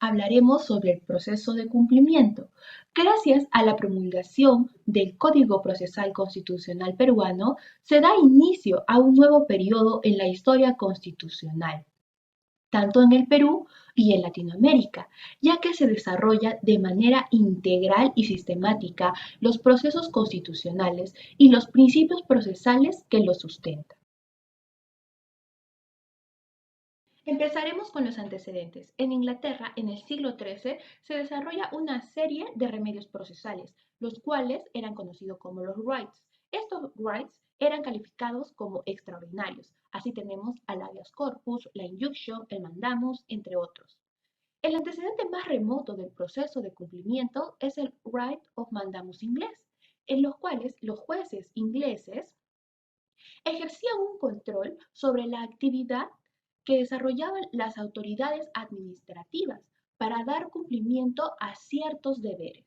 hablaremos sobre el proceso de cumplimiento. Gracias a la promulgación del Código Procesal Constitucional peruano, se da inicio a un nuevo periodo en la historia constitucional, tanto en el Perú y en Latinoamérica, ya que se desarrolla de manera integral y sistemática los procesos constitucionales y los principios procesales que los sustentan. Empezaremos con los antecedentes. En Inglaterra, en el siglo XIII, se desarrolla una serie de remedios procesales, los cuales eran conocidos como los writs. Estos writs eran calificados como extraordinarios. Así tenemos al habeas corpus, la injunction, el mandamus, entre otros. El antecedente más remoto del proceso de cumplimiento es el writ of mandamus inglés, en los cuales los jueces ingleses ejercían un control sobre la actividad que desarrollaban las autoridades administrativas para dar cumplimiento a ciertos deberes.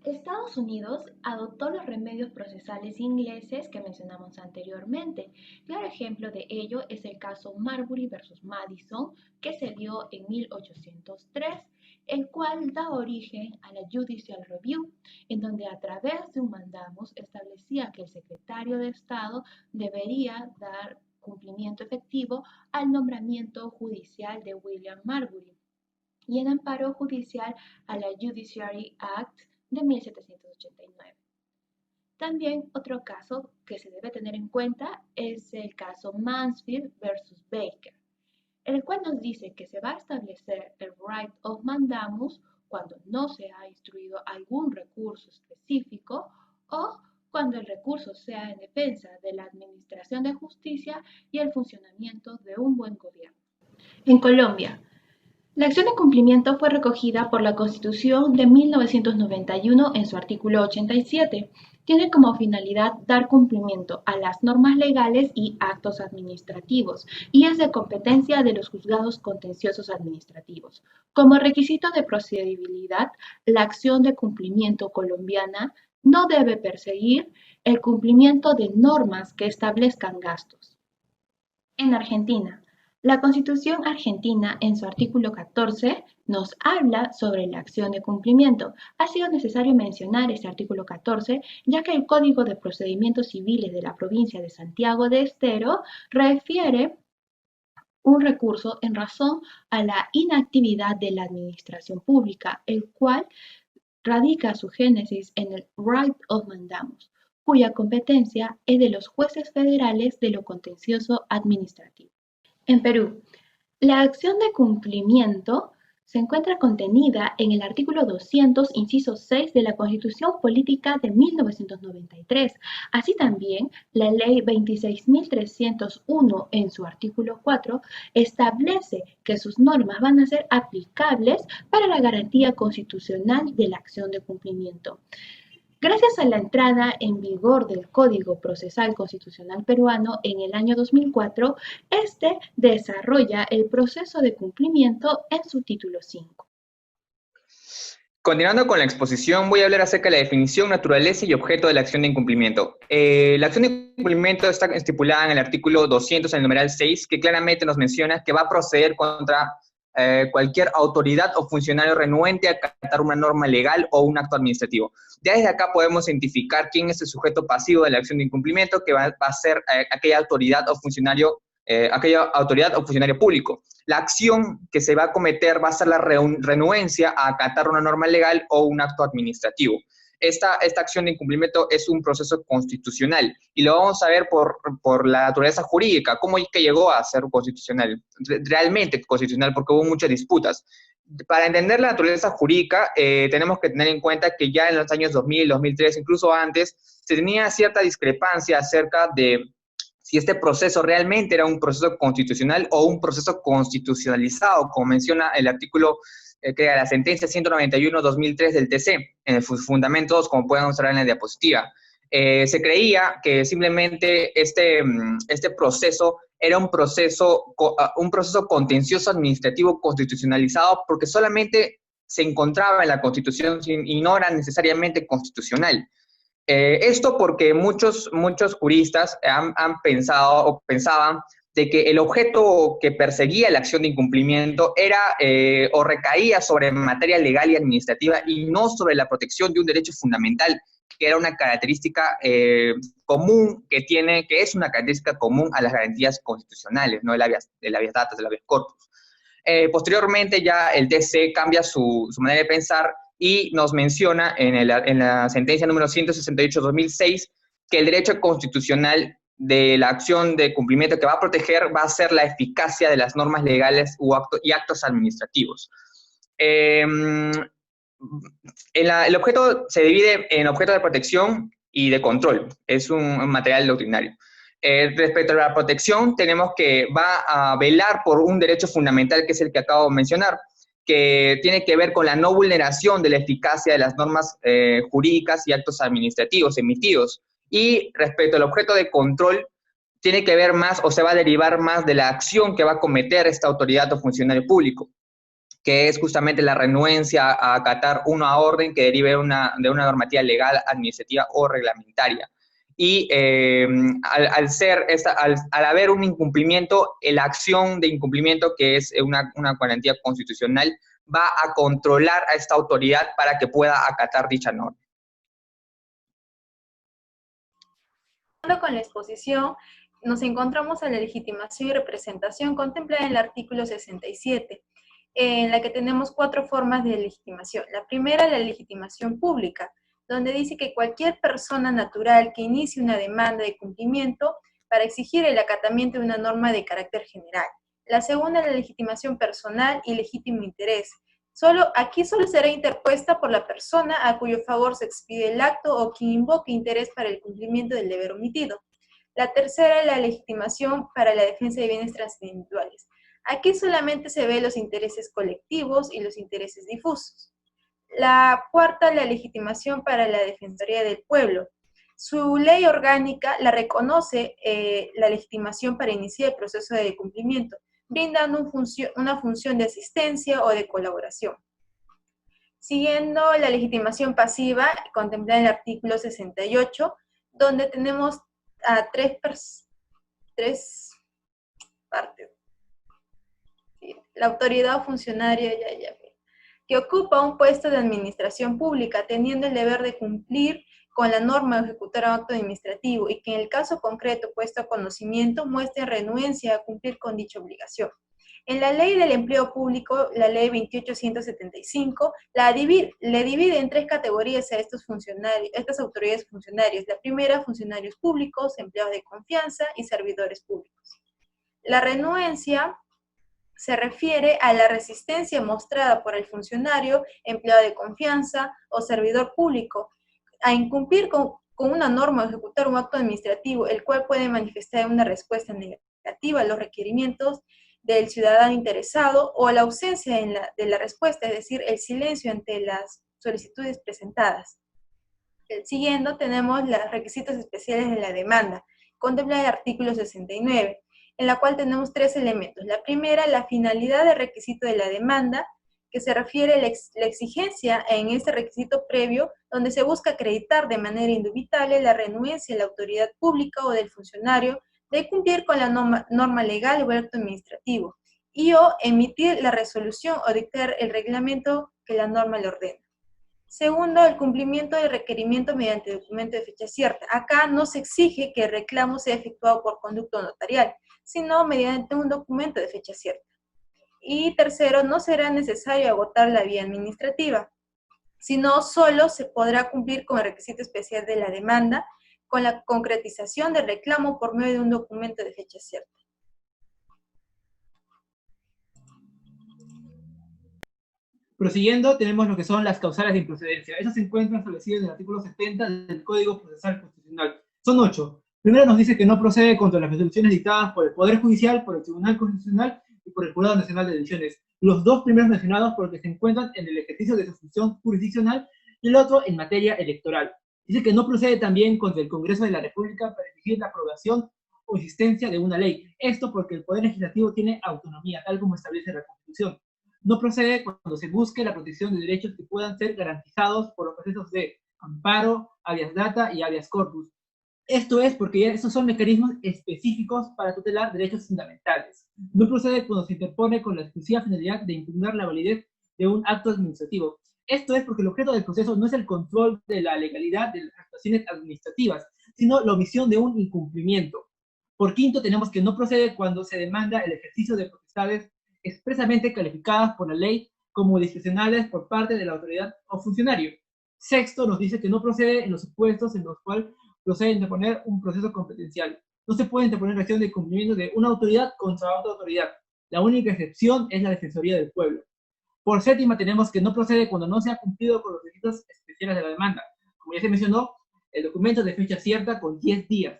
Estados Unidos adoptó los remedios procesales ingleses que mencionamos anteriormente. Claro ejemplo de ello es el caso Marbury versus Madison, que se dio en 1803, el cual da origen a la Judicial Review, en donde a través de un mandamus establecía que el secretario de Estado debería dar cumplimiento efectivo al nombramiento judicial de William Marbury y en amparo judicial a la Judiciary Act de 1789. También otro caso que se debe tener en cuenta es el caso Mansfield versus Baker, el cual nos dice que se va a establecer el right of mandamus cuando no se ha instruido algún recurso específico o cuando el recurso sea en defensa de la administración de justicia y el funcionamiento de un buen gobierno. En Colombia, la acción de cumplimiento fue recogida por la Constitución de 1991 en su artículo 87. Tiene como finalidad dar cumplimiento a las normas legales y actos administrativos y es de competencia de los juzgados contenciosos administrativos. Como requisito de procedibilidad, la acción de cumplimiento colombiana no debe perseguir el cumplimiento de normas que establezcan gastos. En Argentina, la Constitución argentina, en su artículo 14, nos habla sobre la acción de cumplimiento. Ha sido necesario mencionar este artículo 14, ya que el Código de Procedimientos Civiles de la provincia de Santiago del Estero refiere un recurso en razón a la inactividad de la administración pública, el cual radica su génesis en el right of mandamus, cuya competencia es de los jueces federales de lo contencioso administrativo. En Perú, la acción de cumplimiento se encuentra contenida en el artículo 200, inciso 6 de la Constitución Política de 1993. Así también, la Ley 26.301, en su artículo 4, establece que sus normas van a ser aplicables para la garantía constitucional de la acción de cumplimiento. Gracias a la entrada en vigor del Código Procesal Constitucional peruano en el año 2004, este desarrolla el proceso de cumplimiento en su título 5. Continuando con la exposición, voy a hablar acerca de la definición, naturaleza y objeto de la acción de incumplimiento. La acción de incumplimiento está estipulada en el artículo 200, en el numeral 6, que claramente nos menciona que va a proceder contra cualquier autoridad o funcionario renuente a acatar una norma legal o un acto administrativo. Ya desde acá podemos identificar quién es el sujeto pasivo de la acción de incumplimiento, que va a ser aquella autoridad o funcionario público. La acción que se va a cometer va a ser la renuencia a acatar una norma legal o un acto administrativo. Esta acción de incumplimiento es un proceso constitucional y lo vamos a ver por la naturaleza jurídica, cómo es que llegó a ser constitucional, realmente constitucional, porque hubo muchas disputas. Para entender la naturaleza jurídica, tenemos que tener en cuenta que ya en los años 2000, 2003, incluso antes, se tenía cierta discrepancia acerca de si este proceso realmente era un proceso constitucional o un proceso constitucionalizado, como menciona el artículo que era la sentencia 191-2003 del TC, en sus fundamentos, como pueden observar en la diapositiva. Se creía que simplemente este proceso era un proceso contencioso administrativo constitucionalizado porque solamente se encontraba en la Constitución y no era necesariamente constitucional. Esto porque muchos juristas han pensado o pensaban de que el objeto que perseguía la acción de incumplimiento era o recaía sobre materia legal y administrativa y no sobre la protección de un derecho fundamental, que era una característica común que es una característica común a las garantías constitucionales, ¿no? El habeas data, el habeas corpus. Posteriormente ya el TC cambia su manera de pensar y nos menciona en la sentencia número 168/2006 que el derecho constitucional de la acción de cumplimiento que va a proteger va a ser la eficacia de las normas legales y actos administrativos. El objeto se divide en objeto de protección y de control. Es un material doctrinario. Respecto a la protección, tenemos que va a velar por un derecho fundamental, que es el que acabo de mencionar, que tiene que ver con la no vulneración de la eficacia de las normas jurídicas y actos administrativos emitidos. Y respecto al objeto de control, tiene que ver más o se va a derivar más de la acción que va a cometer esta autoridad o funcionario público, que es justamente la renuencia a acatar una orden que derive de una normativa legal, administrativa o reglamentaria. Y al haber un incumplimiento, la acción de incumplimiento, que es una garantía constitucional, va a controlar a esta autoridad para que pueda acatar dicha norma. Con la exposición, nos encontramos a la legitimación y representación contemplada en el artículo 67, en la que tenemos 4 formas de legitimación. La primera, la legitimación pública, donde dice que cualquier persona natural que inicie una demanda de cumplimiento para exigir el acatamiento de una norma de carácter general. La segunda, la legitimación personal y legítimo interés. Aquí solo será interpuesta por la persona a cuyo favor se expide el acto o quien invoque interés para el cumplimiento del deber omitido. La tercera, la legitimación para la defensa de bienes trascendentales. Aquí solamente se ven los intereses colectivos y los intereses difusos. La cuarta, la legitimación para la Defensoría del Pueblo. Su ley orgánica la reconoce la legitimación para iniciar el proceso de cumplimiento, brindando una función de asistencia o de colaboración. Siguiendo la legitimación pasiva, contemplada en el artículo 68, donde tenemos a tres partes. La autoridad o funcionario que ocupa un puesto de administración pública, teniendo el deber de cumplir con la norma o ejecutar un acto administrativo, y que en el caso concreto puesto a conocimiento muestre renuencia a cumplir con dicha obligación. En la Ley del Empleo Público, la Ley 28.175, le divide en 3 categorías a estas autoridades funcionarias. La primera, funcionarios públicos, empleados de confianza y servidores públicos. La renuencia se refiere a la resistencia mostrada por el funcionario, empleado de confianza o servidor público a incumplir con una norma o ejecutar un acto administrativo, el cual puede manifestar una respuesta negativa a los requerimientos del ciudadano interesado o a la ausencia de la respuesta, es decir, el silencio ante las solicitudes presentadas. Siguiendo tenemos los requisitos especiales de la demanda, contemplada el artículo 69, en la cual tenemos 3 elementos. La primera, la finalidad del requisito de la demanda, que se refiere a la exigencia en este requisito previo, donde se busca acreditar de manera indubitable la renuencia de la autoridad pública o del funcionario de cumplir con la norma legal o acto administrativo, y o emitir la resolución o dictar el reglamento que la norma le ordena. Segundo, el cumplimiento del requerimiento mediante documento de fecha cierta. Acá no se exige que el reclamo sea efectuado por conducto notarial, sino mediante un documento de fecha cierta. Y tercero, no será necesario agotar la vía administrativa, sino solo se podrá cumplir con el requisito especial de la demanda, con la concretización del reclamo por medio de un documento de fecha cierta. Prosiguiendo, tenemos lo que son las causales de improcedencia. Esas se encuentran establecidas en el artículo 70 del Código Procesal Constitucional. Son 8. Primero nos dice que no procede contra las resoluciones dictadas por el Poder Judicial, por el Tribunal Constitucional y por el Jurado Nacional de Elecciones. Los 2 primeros mencionados porque se encuentran en el ejercicio de su función jurisdiccional y el otro en materia electoral. Dice que no procede también contra el Congreso de la República para exigir la aprobación o existencia de una ley. Esto porque el Poder Legislativo tiene autonomía, tal como establece la Constitución. No procede cuando se busque la protección de derechos que puedan ser garantizados por los procesos de amparo, habeas data y habeas corpus. Esto es porque ya esos son mecanismos específicos para tutelar derechos fundamentales. No procede cuando se interpone con la exclusiva finalidad de impugnar la validez de un acto administrativo. Esto es porque el objeto del proceso no es el control de la legalidad de las actuaciones administrativas, sino la omisión de un incumplimiento. Por quinto, tenemos que no procede cuando se demanda el ejercicio de potestades expresamente calificadas por la ley como discrecionales por parte de la autoridad o funcionario. Sexto, nos dice que no procede en los supuestos en los cuales procede interponer un proceso competencial. No se puede interponer la acción de cumplimiento de una autoridad contra otra autoridad. La única excepción es la Defensoría del Pueblo. Por séptima, tenemos que no procede cuando no se ha cumplido con los requisitos especiales de la demanda. Como ya se mencionó, el documento de fecha cierta con 10 días.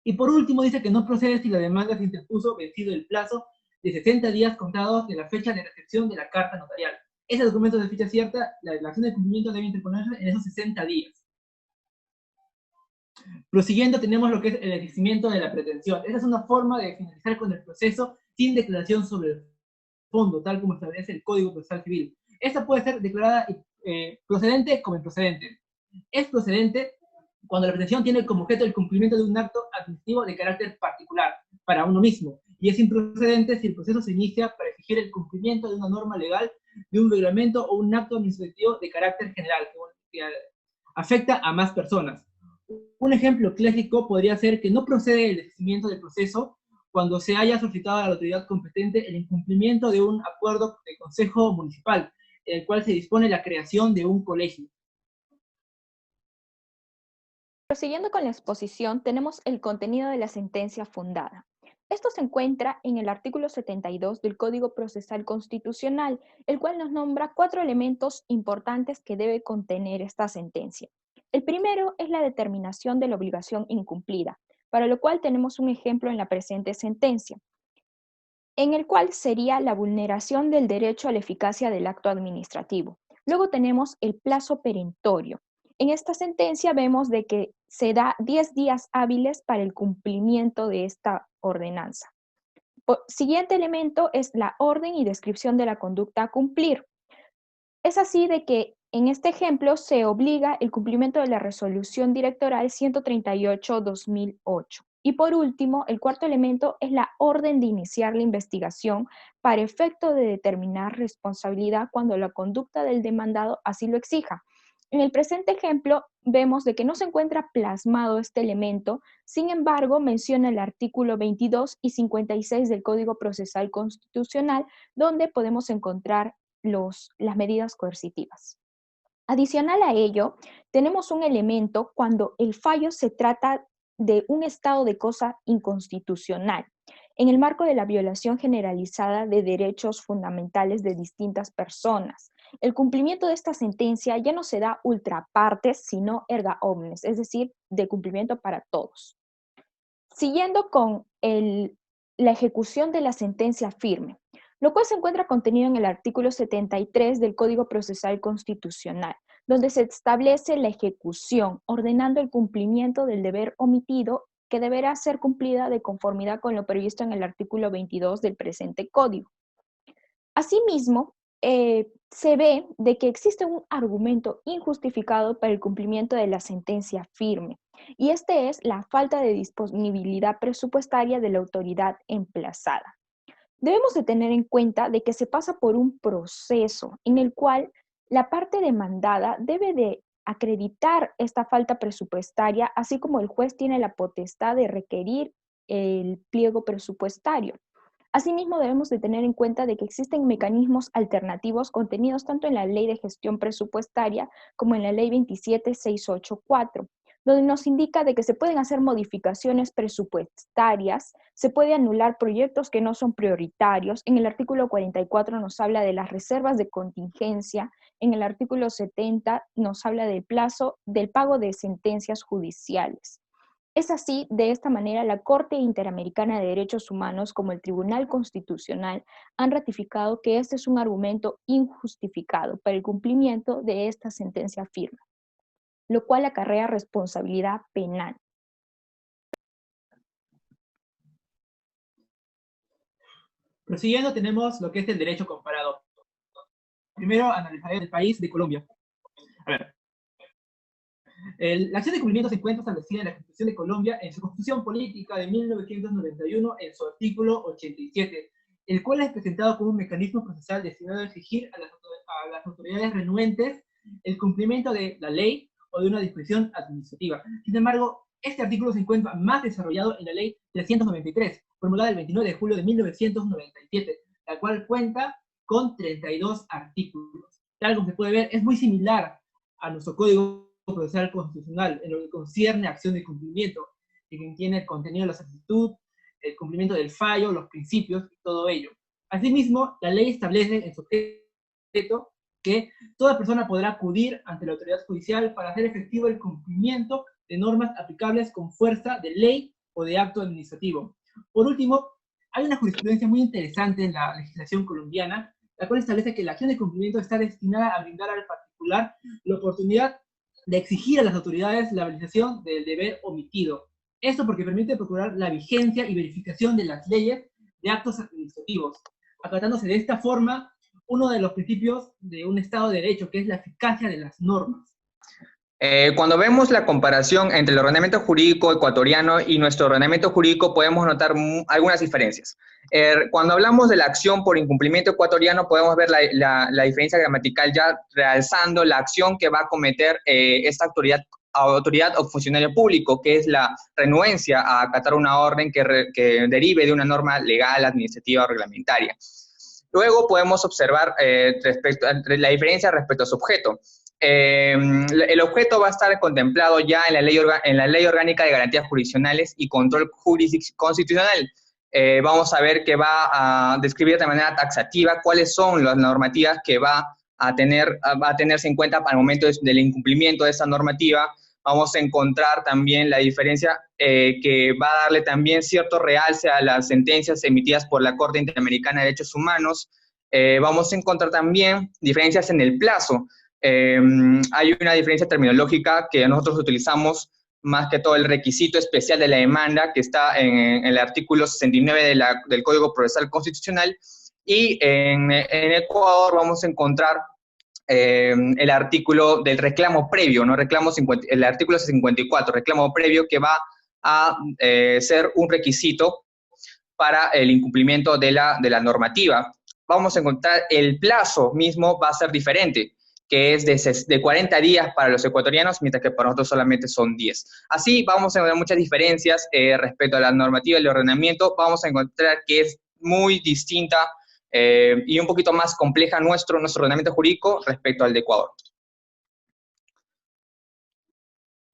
Y por último, dice que no procede si la demanda se interpuso vencido el plazo de 60 días contados de la fecha de recepción de la carta notarial. Ese documento de fecha cierta, la acción de cumplimiento debe interponerse en esos 60 días. Prosiguiendo, tenemos lo que es el enriquecimiento de la pretensión. Esa es una forma de finalizar con el proceso sin declaración sobre el fondo, tal como establece el Código Procesal Civil. Esta puede ser declarada procedente como improcedente. Es procedente cuando la pretensión tiene como objeto el cumplimiento de un acto administrativo de carácter particular para uno mismo, y es improcedente si el proceso se inicia para exigir el cumplimiento de una norma legal, de un reglamento o un acto administrativo de carácter general que afecta a más personas. Un ejemplo clásico podría ser que no procede el desistimiento del proceso cuando se haya solicitado a la autoridad competente el incumplimiento de un acuerdo de consejo municipal, en el cual se dispone la creación de un colegio. Prosiguiendo con la exposición, tenemos el contenido de la sentencia fundada. Esto se encuentra en el artículo 72 del Código Procesal Constitucional, el cual nos nombra 4 elementos importantes que debe contener esta sentencia. El primero es la determinación de la obligación incumplida, para lo cual tenemos un ejemplo en la presente sentencia, en el cual sería la vulneración del derecho a la eficacia del acto administrativo. Luego tenemos el plazo perentorio. En esta sentencia vemos de que se da 10 días hábiles para el cumplimiento de esta ordenanza. Siguiente elemento es la orden y descripción de la conducta a cumplir. Es así de que en este ejemplo se obliga el cumplimiento de la resolución directoral 138/2008. Y por último, el cuarto elemento es la orden de iniciar la investigación para efecto de determinar responsabilidad cuando la conducta del demandado así lo exija. En el presente ejemplo vemos de que no se encuentra plasmado este elemento, sin embargo menciona el artículo 22 y 56 del Código Procesal Constitucional, donde podemos encontrar las medidas coercitivas. Adicional a ello, tenemos un elemento cuando el fallo se trata de un estado de cosa inconstitucional, en el marco de la violación generalizada de derechos fundamentales de distintas personas. El cumplimiento de esta sentencia ya no se da ultra partes, sino erga omnes, es decir, de cumplimiento para todos. Siguiendo con la ejecución de la sentencia firme, lo cual se encuentra contenido en el artículo 73 del Código Procesal Constitucional, donde se establece la ejecución, ordenando el cumplimiento del deber omitido que deberá ser cumplida de conformidad con lo previsto en el artículo 22 del presente código. Asimismo, se ve de que existe un argumento injustificado para el cumplimiento de la sentencia firme, y este es la falta de disponibilidad presupuestaria de la autoridad emplazada. Debemos de tener en cuenta de que se pasa por un proceso en el cual la parte demandada debe de acreditar esta falta presupuestaria, así como el juez tiene la potestad de requerir el pliego presupuestario. Asimismo, debemos de tener en cuenta de que existen mecanismos alternativos contenidos tanto en la Ley de Gestión Presupuestaria como en la Ley 27684, donde nos indica de que se pueden hacer modificaciones presupuestarias, se puede anular proyectos que no son prioritarios. En el artículo 44 nos habla de las reservas de contingencia, en el artículo 70 nos habla del plazo del pago de sentencias judiciales. Es así, de esta manera, la Corte Interamericana de Derechos Humanos como el Tribunal Constitucional han ratificado que este es un argumento injustificado para el cumplimiento de esta sentencia firme, lo cual acarrea responsabilidad penal. Prosiguiendo, tenemos lo que es el derecho comparado. Primero analizaré el país de Colombia. A ver. La acción de cumplimiento se encuentra establecida en la Constitución de Colombia en su Constitución Política de 1991 en su artículo 87, el cual es presentado como un mecanismo procesal destinado a exigir a las autoridades renuentes el cumplimiento de la ley o de una disposición administrativa. Sin embargo, este artículo se encuentra más desarrollado en la Ley 393, promulgada el 29 de julio de 1997, la cual cuenta con 32 artículos. Tal como se puede ver, es muy similar a nuestro Código Procesal Constitucional en lo que concierne a acción de cumplimiento, que contiene el contenido de la solicitud, el cumplimiento del fallo, los principios y todo ello. Asimismo, la ley establece en su objeto que toda persona podrá acudir ante la autoridad judicial para hacer efectivo el cumplimiento de normas aplicables con fuerza de ley o de acto administrativo. Por último, hay una jurisprudencia muy interesante en la legislación colombiana, la cual establece que la acción de cumplimiento está destinada a brindar al particular la oportunidad de exigir a las autoridades la realización del deber omitido. Esto porque permite procurar la vigencia y verificación de las leyes de actos administrativos, acatándose de esta forma uno de los principios de un Estado de Derecho, que es la eficacia de las normas. Cuando vemos la comparación entre el ordenamiento jurídico ecuatoriano y nuestro ordenamiento jurídico, podemos notar algunas diferencias. Cuando hablamos de la acción por incumplimiento ecuatoriano, podemos ver la diferencia gramatical ya realzando la acción que va a cometer esta autoridad o funcionario público, que es la renuencia a acatar una orden que derive de una norma legal, administrativa o reglamentaria. Luego podemos observar la diferencia respecto a su objeto. El objeto va a estar contemplado ya en la Ley Orgánica de Garantías Jurisdiccionales y Control Constitucional. Vamos a ver que va a describir de manera taxativa cuáles son las normativas que va a tenerse en cuenta al momento del incumplimiento de esa normativa. Vamos a encontrar también la diferencia que va a darle también cierto realce a las sentencias emitidas por la Corte Interamericana de Derechos Humanos. Vamos a encontrar también diferencias en el plazo. Hay una diferencia terminológica que nosotros utilizamos más que todo el requisito especial de la demanda, que está en el artículo 69 del Código Procesal Constitucional, y en Ecuador vamos a encontrar el artículo del reclamo previo, ¿no? El artículo 54, reclamo previo, que va a ser un requisito para el incumplimiento de la normativa. Vamos a encontrar el plazo mismo va a ser diferente, que es de 40 días para los ecuatorianos, mientras que para nosotros solamente son 10. Así vamos a encontrar muchas diferencias respecto a la normativa y el ordenamiento. Vamos a encontrar que es muy distinta y un poquito más compleja nuestro ordenamiento jurídico respecto al de Ecuador.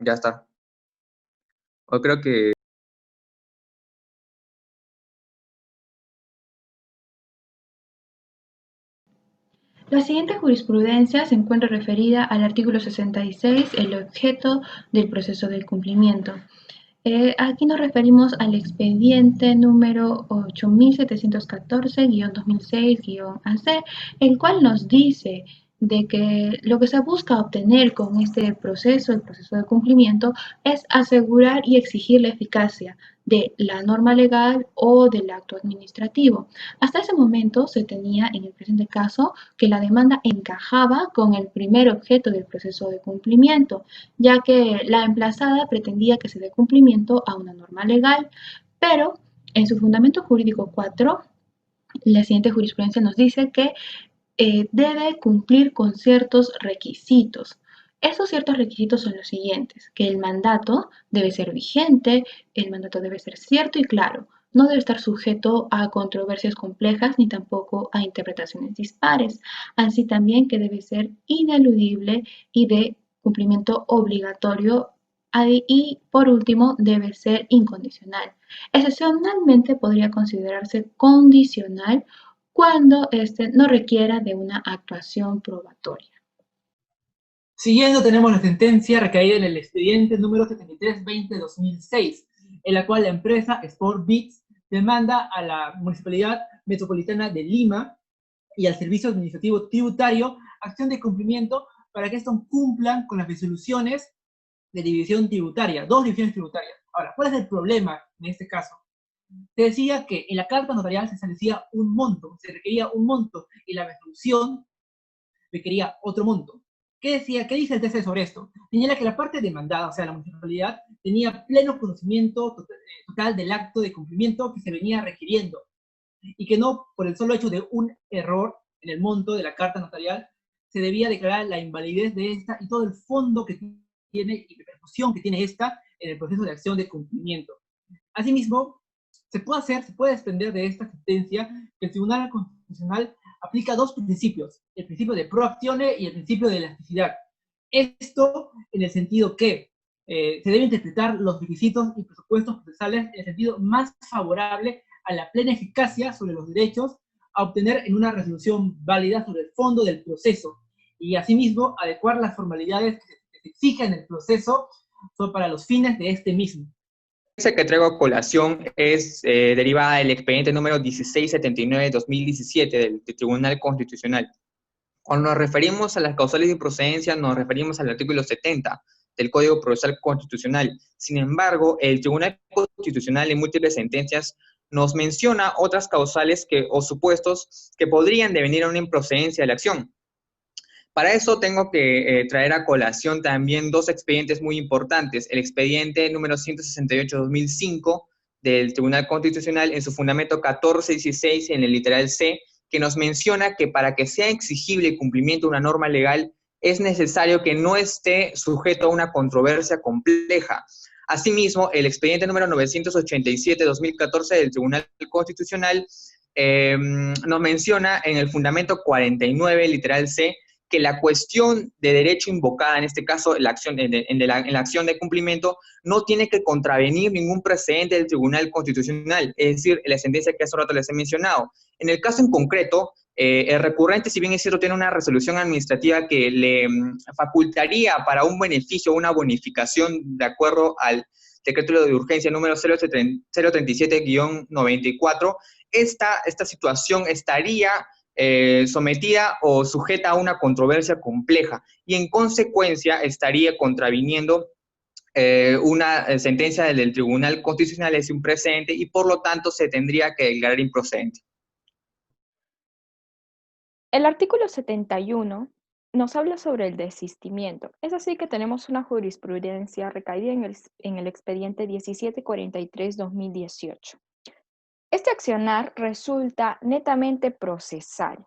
Ya está. Yo creo que... La siguiente jurisprudencia se encuentra referida al artículo 66, el objeto del proceso del cumplimiento. Aquí nos referimos al expediente número 8714-2006-AC, el cual nos dice de que lo que se busca obtener con este proceso, el proceso de cumplimiento, es asegurar y exigir la eficacia de la norma legal o del acto administrativo. Hasta ese momento se tenía en el presente caso que la demanda encajaba con el primer objeto del proceso de cumplimiento, ya que la emplazada pretendía que se dé cumplimiento a una norma legal, pero en su fundamento jurídico 4, la siguiente jurisprudencia nos dice que debe cumplir con ciertos requisitos. Esos ciertos requisitos son los siguientes: que el mandato debe ser vigente, el mandato debe ser cierto y claro, no debe estar sujeto a controversias complejas ni tampoco a interpretaciones dispares, así también que debe ser ineludible y de cumplimiento obligatorio, y por último debe ser incondicional. Excepcionalmente podría considerarse condicional cuando éste no requiera de una actuación probatoria. Siguiendo, tenemos la sentencia recaída en el expediente número 73-20-2006, en la cual la empresa Sport Beats demanda a la Municipalidad Metropolitana de Lima y al Servicio Administrativo Tributario acción de cumplimiento para que estos cumplan con las resoluciones de división tributaria, 2 divisiones tributarias. Ahora, ¿cuál es el problema en este caso? Se decía que en la carta notarial se establecía un monto, se requería un monto, y la resolución requería otro monto. ¿Qué decía? ¿Qué dice el TC sobre esto? Señala que la parte demandada, o sea, la municipalidad, tenía pleno conocimiento total del acto de cumplimiento que se venía requiriendo y que no, por el solo hecho de un error en el monto de la carta notarial, se debía declarar la invalidez de esta y todo el fondo que tiene y repercusión que tiene esta en el proceso de acción de cumplimiento. Asimismo, se puede desprender de esta sentencia que el Tribunal Constitucional aplica dos principios, el principio de proactione y el principio de elasticidad. Esto en el sentido que se deben interpretar los requisitos y presupuestos procesales en el sentido más favorable a la plena eficacia sobre los derechos a obtener en una resolución válida sobre el fondo del proceso y asimismo adecuar las formalidades que se exigen en el proceso para los fines de este mismo. La que traigo a colación es derivada del expediente número 1679-2017 del Tribunal Constitucional. Cuando nos referimos a las causales de improcedencia, nos referimos al artículo 70 del Código Procesal Constitucional. Sin embargo, el Tribunal Constitucional en múltiples sentencias nos menciona otras causales o supuestos que podrían devenir a una improcedencia de la acción. Para eso tengo que traer a colación también dos expedientes muy importantes. El expediente número 168-2005 del Tribunal Constitucional en su fundamento 1416 en el literal C, que nos menciona que para que sea exigible el cumplimiento de una norma legal es necesario que no esté sujeto a una controversia compleja. Asimismo, el expediente número 987-2014 del Tribunal Constitucional nos menciona en el fundamento 49 literal C que la cuestión de derecho invocada, en este caso en la acción de cumplimiento, no tiene que contravenir ningún precedente del Tribunal Constitucional, es decir, la sentencia que hace un rato les he mencionado. En el caso en concreto, el recurrente, si bien es cierto, tiene una resolución administrativa que le facultaría para un beneficio, una bonificación de acuerdo al decreto de urgencia número 037-94, esta situación estaría sometida o sujeta a una controversia compleja y en consecuencia estaría contraviniendo una sentencia del Tribunal Constitucional, es un precedente y por lo tanto se tendría que declarar improcedente. El artículo 71 nos habla sobre el desistimiento. Es así que tenemos una jurisprudencia recaída en el expediente 1743-2018. Este accionar resulta netamente procesal.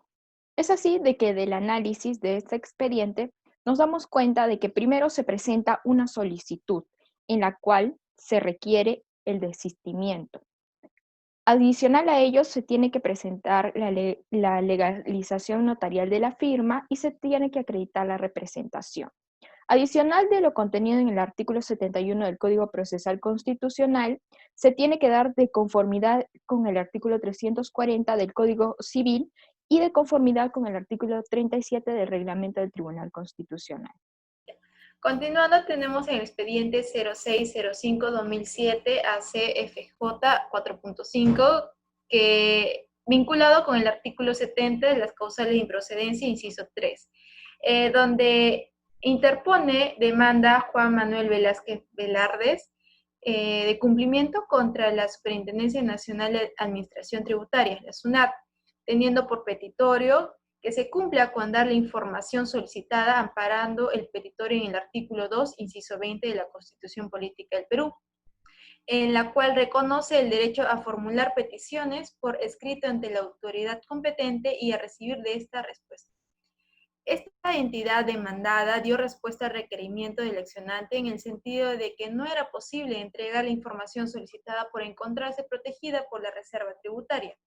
Es así de que del análisis de este expediente nos damos cuenta de que primero se presenta una solicitud en la cual se requiere el desistimiento. Adicional a ello, se tiene que presentar la legalización notarial de la firma y se tiene que acreditar la representación. Adicional de lo contenido en el artículo 71 del Código Procesal Constitucional, se tiene que dar de conformidad con el artículo 340 del Código Civil y de conformidad con el artículo 37 del Reglamento del Tribunal Constitucional. Continuando, tenemos el expediente 0605-2007 ACFJ 4.5, que vinculado con el artículo 70 de las causales de improcedencia, inciso 3, donde interpone demanda Juan Manuel Velázquez Velardes de cumplimiento contra la Superintendencia Nacional de Administración Tributaria, la SUNAT, teniendo por petitorio que se cumpla con dar la información solicitada amparando el petitorio en el artículo 2, inciso 20 de la Constitución Política del Perú, en la cual reconoce el derecho a formular peticiones por escrito ante la autoridad competente y a recibir de esta respuesta. Esta entidad demandada dio respuesta al requerimiento del accionante en el sentido de que no era posible entregar la información solicitada por encontrarse protegida por la reserva tributaria.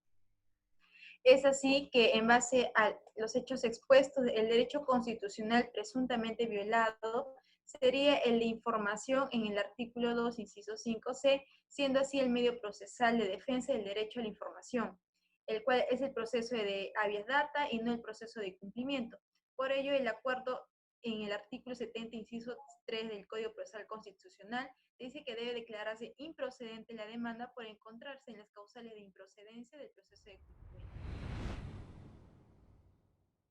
Es así que, en base a los hechos expuestos, el derecho constitucional presuntamente violado sería el de información en el artículo 2, inciso 5c, siendo así el medio procesal de defensa del derecho a la información, el cual es el proceso de habeas data y no el proceso de cumplimiento. Por ello, el acuerdo en el artículo 70, inciso 3 del Código Procesal Constitucional dice que debe declararse improcedente la demanda por encontrarse en las causales de improcedencia del proceso de cumplimiento.